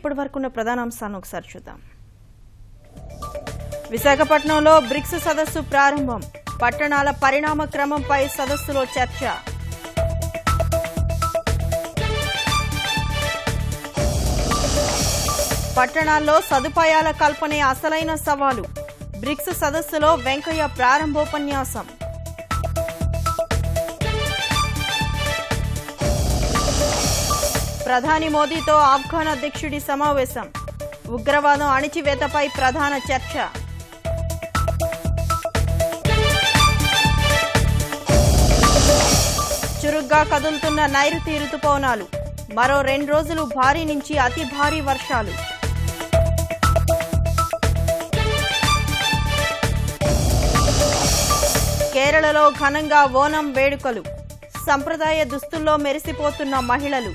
ఇప్పటి వరకున్న ప్రధాన అంశాలను ఒకసారి చూద్దాం. విశాఖపట్నంలో బ్రిక్స్ సదస్సు ప్రారంభం. పట్టణాల పరిణామ క్రమంపై సదస్సులో చర్చ. పట్టణాల్లో సదుపాయాల కల్పనే అసలైన సవాలు. బ్రిక్స్ సదస్సులో వెంకయ్య ప్రారంభోపన్యాసం. ప్రధాని మోదీతో ఆఫ్ఘన్ అధ్యక్షుడి సమావేశం. ఉగ్రవాదం అణిచివేతపై ప్రధాన చర్చ. చురుగ్గా కదులుతున్న నైరుతి రుతుపవనాలు. మరో 2 రోజులు భారీ నుంచి అతి భారీ వర్షాలు. కేరళలో ఘనంగా ఓనం వేడుకలు. సంప్రదాయ దుస్తుల్లో మెరిసిపోతున్న మహిళలు.